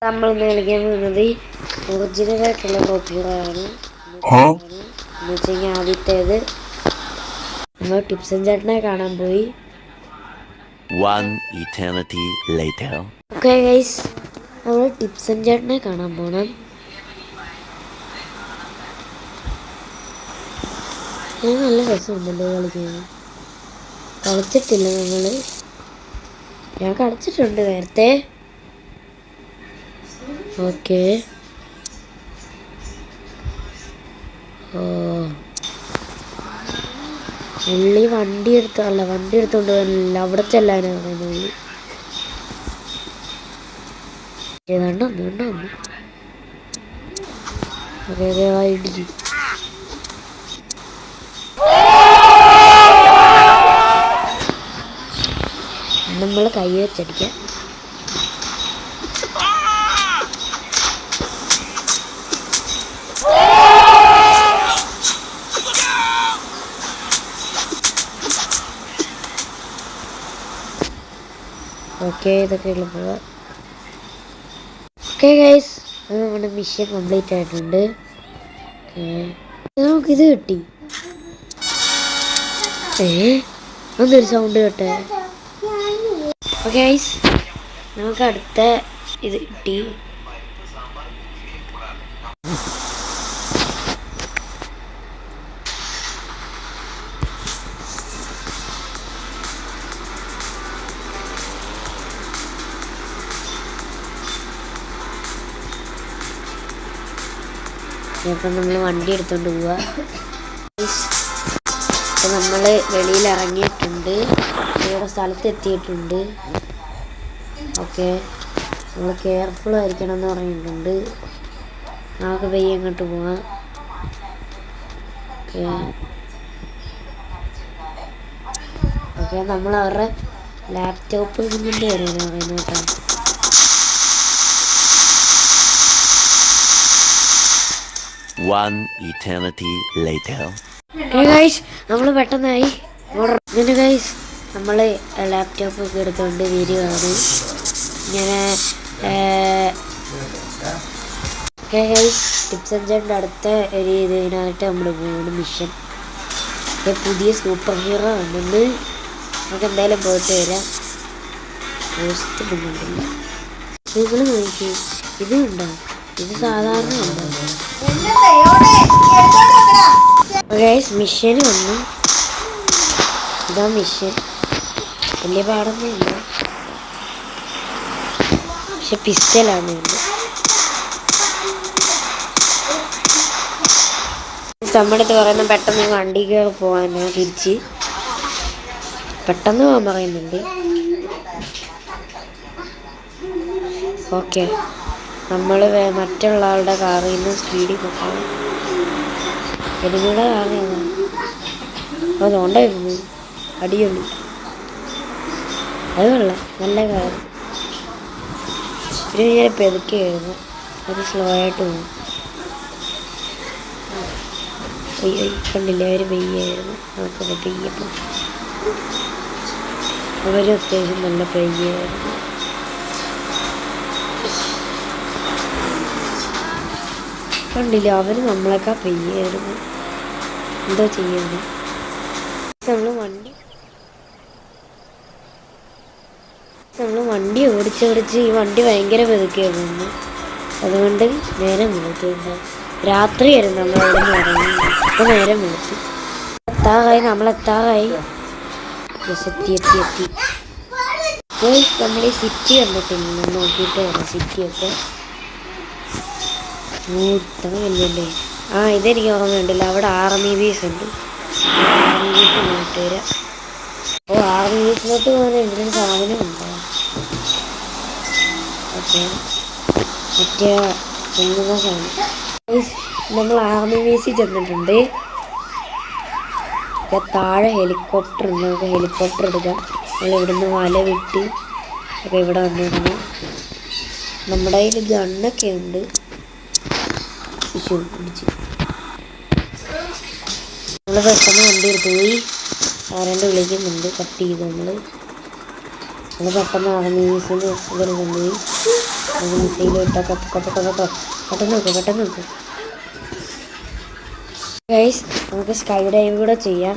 നമ്മൾ ഇന്ന് കളിക്കാൻ പോകുന്നത് ഒറിജിനലായിട്ടുള്ള കോപ്പികളാണ്. എന്ന് വെച്ച് കഴിഞ്ഞാൽ ആദ്യത്തേത് നമ്മൾ ടിപ്സൺ ചേട്ടനെ കാണാൻ പോയി. ഓക്കെ ഗൈസ്, നമ്മൾ ടിപ്സൺ ചേട്ടനെ കാണാൻ പോണം. നല്ല രസമുണ്ടല്ലോ കളിക്കാൻ. കളിച്ചിട്ടില്ല നമ്മൾ. ഞാൻ കളിച്ചിട്ടുണ്ട് നേരത്തെ. ഓക്കെ, ഉള്ളി വണ്ടി എടുത്തോണ്ട് പോകാനില്ല, അവിടെ ചെല്ലാനാണ് പറയുന്നത് ഉള്ളി. ഏതാണ്ട് ഒന്ന് ഇടിച്ചു. നമ്മൾ കൈ വെച്ചടിക്കാം. ഓക്കെ, ഇതൊക്കെ പോവാ. ഓക്കെ ഗൈസ്, അത് നമ്മുടെ മിഷൻ കംപ്ലീറ്റ് ആയിട്ടുണ്ട്. നമുക്കിത് കിട്ടി. അതൊരു സൗണ്ട് കേട്ടെ. ഓക്കെ ഗൈസ്, നമുക്ക് അടുത്ത ഇത് കിട്ടി. അപ്പം നമ്മൾ വണ്ടി എടുത്തോണ്ട് പോവുക. അപ്പം നമ്മൾ വെളിയിൽ ഇറങ്ങിയിട്ടുണ്ട്, ഇവിടെ സ്ഥലത്ത് എത്തിയിട്ടുണ്ട്. ഓക്കെ, നമ്മൾ കെയർഫുൾ ആയിരിക്കണം എന്ന് പറഞ്ഞിട്ടുണ്ട്. നമുക്ക് പയ്യെ അങ്ങോട്ട് പോവാം. ഓക്കെ, നമ്മൾ അവരുടെ ലാപ്ടോപ്പ് കൊണ്ട് വരാനാണ് പറയുന്നത് കേട്ടോ. നമ്മൾ പെട്ടെന്നായി. ഇങ്ങനെ ഗൈസ്, നമ്മൾ ലാപ്ടോപ്പ് ഒക്കെ എടുത്തുകൊണ്ട് വരികയാണ് ഇങ്ങനെ. ഗൈസ്, ടിപ്സൺ ചേട്ടൻ്റെ അടുത്ത ഒരു ഇതിനായിട്ട് നമ്മൾ പോകുന്നു മിഷൻ. പുതിയ സൂപ്പർ ഹീറോ ഉണ്ടെന്ന് നമുക്ക് എന്തായാലും പോയിട്ട് വരാം. പോസ്റ്റ് ഇടുന്നുണ്ടല്ലോ, നിങ്ങൾ നോക്കി. ഇത് ഉണ്ടോ? ഇത് സാധാരണ ഉണ്ടോ? ഗൈസ്, മിഷൻ വന്നു. ഇതാ മിഷൻ. വലിയ പാടൊന്നും ഇല്ല, പക്ഷെ പിസ്റ്റലാണ് ഉണ്ട്. നമ്മുടെ അടുത്ത് പറയുന്ന പെട്ടെന്ന് വണ്ടി കയറി പോകാനോ തിരിച്ച് പെട്ടെന്ന് പോകാൻ പറയുന്നുണ്ട്. ഓക്കെ, നമ്മൾ മറ്റുള്ള ആളുടെ കാറിൽ നിന്ന് സ്പീഡിൽ പോകാം. എനിക്കൂടെ കാറിയാണ് അതുകൊണ്ടായിരുന്നു അടിയുള്ളൂ. അത് കൊള്ളാം, നല്ല കാർ. പിന്നെ ഞാൻ പെതുക്കെയായിരുന്നു, അത് സ്ലോ ആയിട്ട് പോകും. കണ്ടില്ല, അവർ പെയ്യായിരുന്നു. നമുക്കത് പെയ്യപ്പോൾ അവർ അത്യാവശ്യം നല്ല പെയ്യായിരുന്നു. കണ്ടില്ല, അവർ നമ്മളെക്കാൾ പെയ്യായിരുന്നു. എന്തോ ചെയ്യുന്നത്. നമ്മൾ വണ്ടി ഓടിച്ച് ഈ വണ്ടി ഭയങ്കര പെതുക്കിയായിരുന്നു. അതുകൊണ്ട് നേരം വെളുത്തു. രാത്രിയായിരുന്നു നമ്മൾ അവിടെ നിന്ന് ഇറങ്ങി. അപ്പോൾ നേരം വെളുത്തു. നമ്മളെത്താറായി. എത്തി. നമ്മൾ ഈ സിറ്റി കണ്ടിട്ടില്ല, നോക്കിയിട്ട് വരാം സിറ്റിയൊക്കെ. ഇത്ര വലിയല്ലേ. ഇതെനിക്ക് ഓർമ്മയുണ്ടല്ലോ, അവിടെ ആർമി ബേസ് ഉണ്ട്. ആർമി ബേസ് നോക്കിയിട്ട് വരാം. ആർമി ബേസിലോട്ട് പോകാൻ എന്തെങ്കിലും സാധനം ഉണ്ടോ? ഓക്കെ, മറ്റേ സാധനം. നമ്മൾ ആർമി ബേസിൽ ചെന്നിട്ടുണ്ട്. താഴെ ഹെലികോപ്റ്റർ ഉണ്ട്, നമുക്ക് ഹെലികോപ്റ്റർ എടുക്കാം. നമ്മൾ ഇവിടുന്ന് വല വിട്ട് ഒക്കെ ഇവിടെ വന്നിരുന്നു. നമ്മുടെ കയ്യിൽ ഗണ്ണൊക്കെ ഉണ്ട്. നമ്മൾ പെട്ടെന്ന് വണ്ടി എടുത്ത് പോയി. ആരാണ്ട് വിളിക്കുന്നുണ്ട്, കട്ട് ചെയ്ത് നമ്മൾ പെട്ടെന്ന് ആർമി ബേസിൽ ഇവർ കൊണ്ടുപോയി. നമുക്ക് മിസൈൽ ഇട്ടൊക്കെ പൊക്കോ പെട്ടെന്ന് നോക്ക് ഗൈസ്. നമുക്ക് സ്കൈ ഡൈവ് കൂടെ ചെയ്യാം.